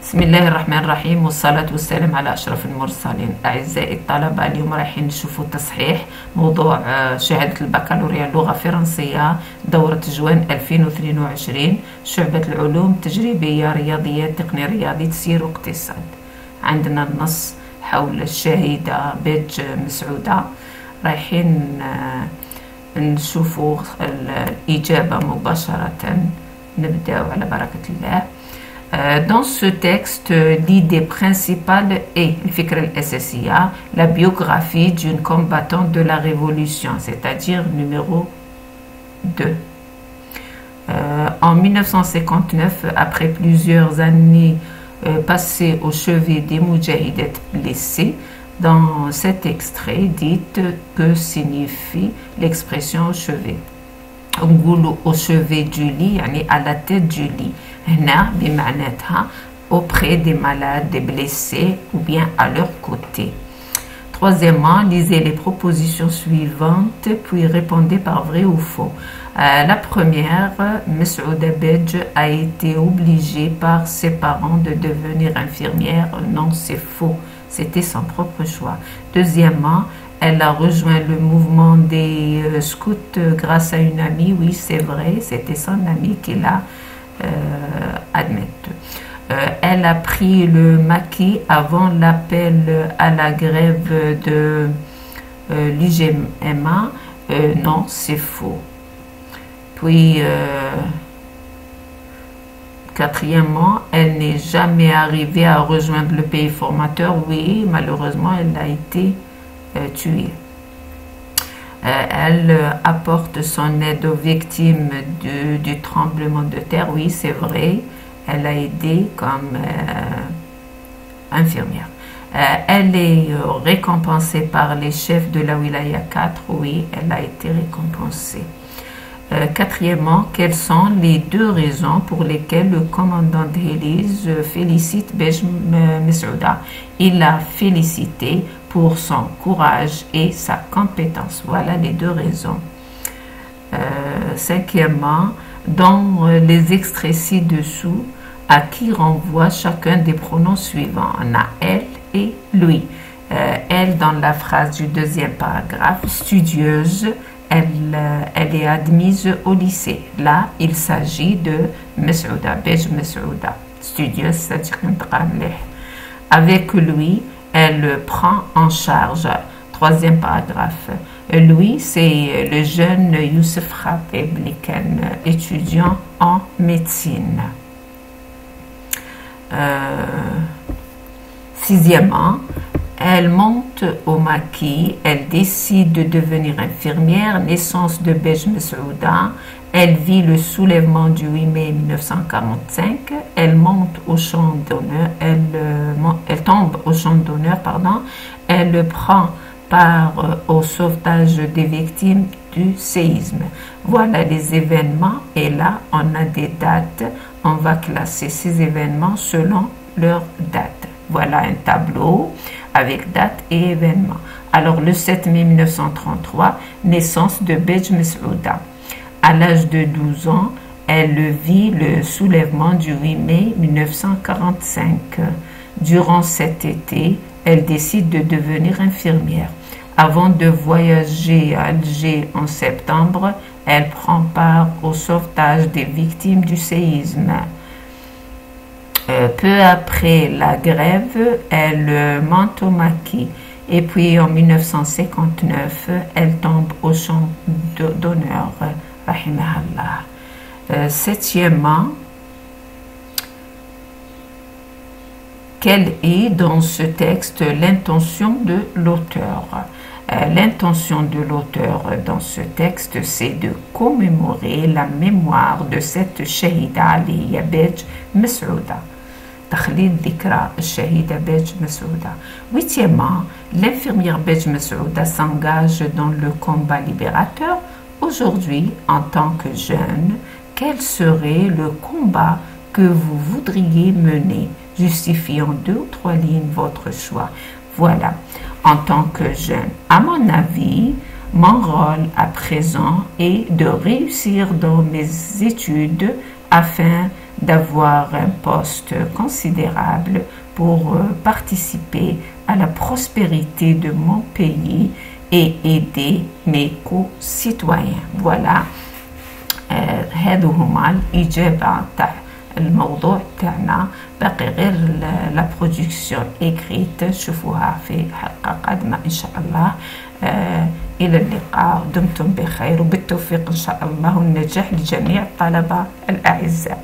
بسم الله الرحمن الرحيم والصلاة والسلام على أشرف المرسلين. أعزائي الطلبة، اليوم رايحين نشوفوا تصحيح موضوع شهادة البكالوريا اللغة الفرنسية دورة جوان 2022 شعبة العلوم التجريبية رياضيات تقنية رياضي تسيير واقتصاد. عندنا النص حول الشهيدة بيج مسعودة. رايحين نشوفوا الإجابة مباشرة. نبدأ على بركة الله. Dans ce texte, l'idée principale est la biographie d'une combattante de la Révolution, c'est-à-dire numéro 2. En 1959, après plusieurs années passées au chevet des Moudjahidettes blessés, dans cet extrait, dites que signifie l'expression au chevet. Au chevet du lit, à la tête du lit. هنا بمعناتها auprès des malades, des blessés ou bien à leur côté. Troisièmement, lisez les propositions suivantes puis répondez par vrai ou faux. La première, Mesouda Bedj a été obligée par ses parents de devenir infirmière. Non, c'est faux. C'était son propre choix. Deuxièmement, elle a rejoint le mouvement des scouts grâce à une amie. Oui, c'est vrai, c'était son amie qui l'a admettre. Elle a pris le maquis avant l'appel à la grève de l'UGMA. Non, c'est faux. Puis, quatrièmement, elle n'est jamais arrivée à rejoindre le pays formateur. Oui, malheureusement, elle a été tuée. Elle apporte son aide aux victimes du tremblement de terre. Oui, c'est vrai. Elle a aidé comme infirmière. Elle est récompensée par les chefs de la Wilaya 4. Oui, elle a été récompensée. Quatrièmement, quelles sont les deux raisons pour lesquelles le commandant d'Hélice félicite Bej Mesouda? Il l'a félicité pour son courage et sa compétence. Voilà les deux raisons. Cinquièmement, dans les extraits ci-dessous, à qui renvoie chacun des pronoms suivants? On a elle et lui. Elle dans la phrase du deuxième paragraphe, studieuse, elle est admise au lycée. Là, il s'agit de Mesouda, Bej Mesouda. Studieuse, c'est-à-dire avec lui, elle prend en charge. Troisième paragraphe. Lui, c'est le jeune Youssef Khatib, étudiant en médecine. Sixièmement, elle monte au maquis, elle décide de devenir infirmière, naissance de Bej Mesouda, elle vit le soulèvement du 8 mai 1945, elle monte au champ d'honneur, elle tombe au champ d'honneur, elle prend part au sauvetage des victimes du séisme. Voilà les événements et là on a des dates, on va classer ces événements selon leur date. Voilà un tableau avec date et événements. Alors le 7 mai 1933, naissance de Bej Mesouda. À l'âge de 12 ans, elle vit le soulèvement du 8 mai 1945. Durant cet été, elle décide de devenir infirmière. Avant de voyager à Alger en septembre, elle prend part au sauvetage des victimes du séisme. Peu après la grève, elle monte au maquis. Et puis en 1959, elle tombe au champ d'honneur. Septièmement, quelle est dans ce texte l'intention de l'auteur? L'intention de l'auteur dans ce texte, c'est de commémorer la mémoire de cette shahida Ali Bej Mesouda. Huitièmement, l'infirmière Bej Mesouda s'engage dans le combat libérateur. Aujourd'hui, en tant que jeune, quel serait le combat que vous voudriez mener? Justifiez en 2 ou 3 lignes votre choix. Voilà, en tant que jeune, à mon avis, mon rôle à présent est de réussir dans mes études afin d'avoir un poste considérable pour participer à la prospérité de mon pays et aider mes co-citoyens. voilà. هادو هما الإجابة تاع الموضوع تاعنا. باقي غير لا برودكسيون إكريت شوفوها في حلقة قادمة إن شاء الله. إلى اللقاء، دمتم بخير وبالتوفيق إن شاء الله والنجاح لجميع الطلبة الأعزاء.